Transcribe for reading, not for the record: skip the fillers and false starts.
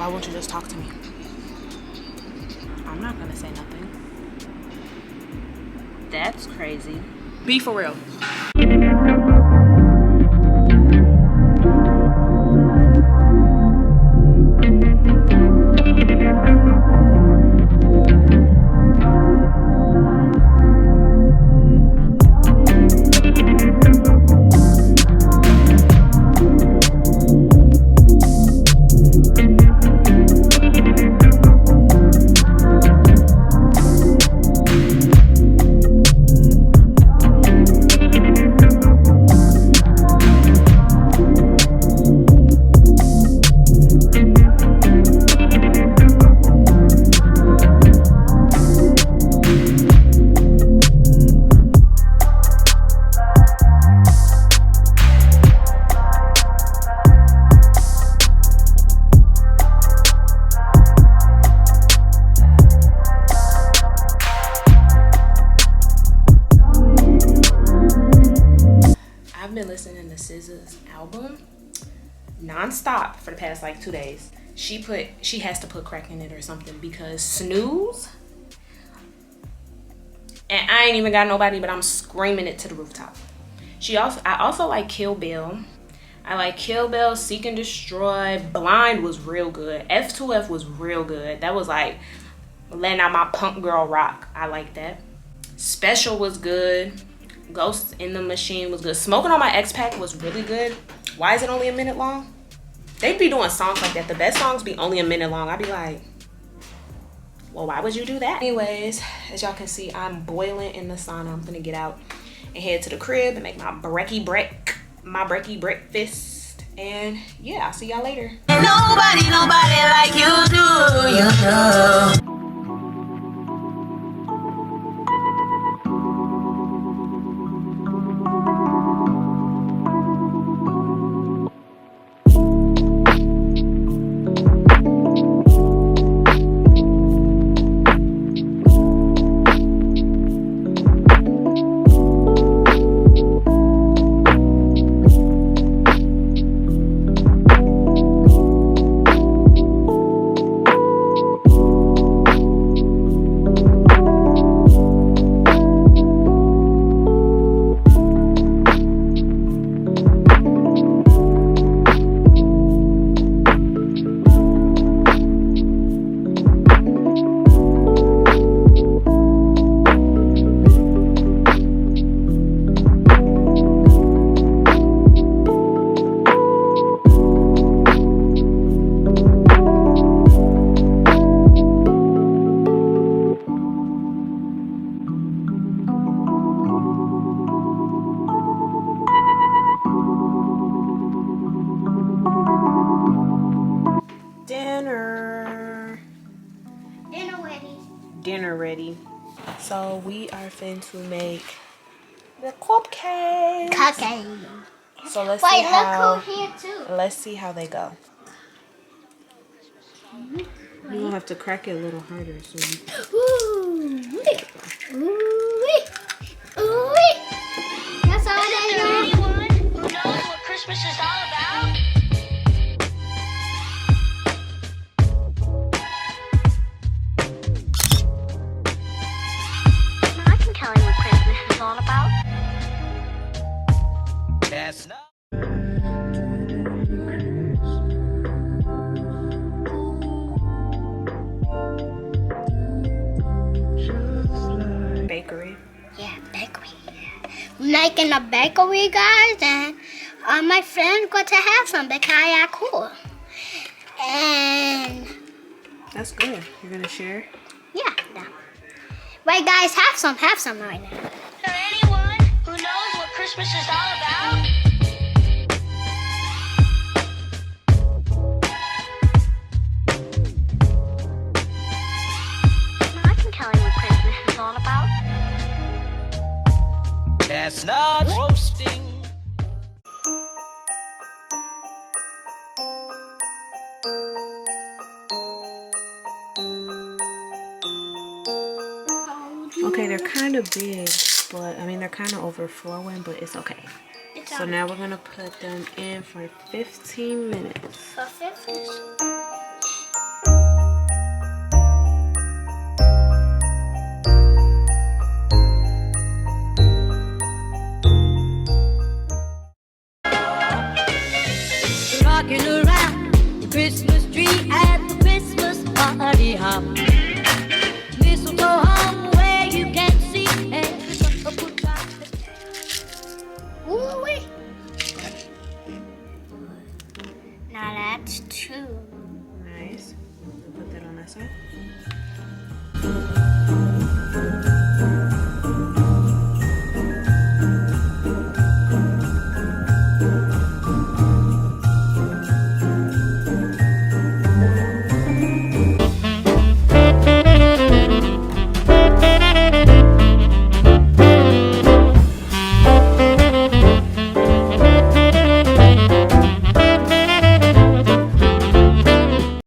Why won't you just talk to me? I'm not gonna say nothing. That's crazy. Be for real. Listening to SZA's album non-stop for the past like 2 days. She has to put crack in it or something because snooze, and I ain't even got nobody, but I'm screaming it to the rooftop. I also like Kill Bill. I like Kill Bill, Seek and Destroy. Blind was real good. F2F was real good. That was like letting out my punk girl rock. I like that. Special was good. Ghost in the Machine was good. Smoking on My X-Pac was really good. Why is it only a minute long? They be doing songs like that. The best songs be only a minute long. I be like, well, why would you do that? Anyways, as y'all can see, I'm boiling in the sauna. I'm gonna get out and head to the crib and make my brekkie breakfast. And yeah, I'll see y'all later. And nobody like you do, you know. Dinner ready. So we are finna to make the cupcakes. So let's see how. Let's see how they go. You will have to crack it a little harder. So That's all I know. Anyone who knows what Christmas is all about? I can tell you what Christmas is all about. That's not. Bakery. Yeah, bakery. Like in a bakery, guys, and my friend got to have some because I cool. And That's good. You're gonna share? yeah. Right, guys, have some right now. Is there anyone who knows what Christmas is all about? I can tell you what Christmas is all about. Chestnut roasting. Okay, they're kind of big, but I mean they're kind of overflowing, but it's okay. So now we're gonna put them in for 15 minutes. For 15. Christmas tree at the Christmas party hop.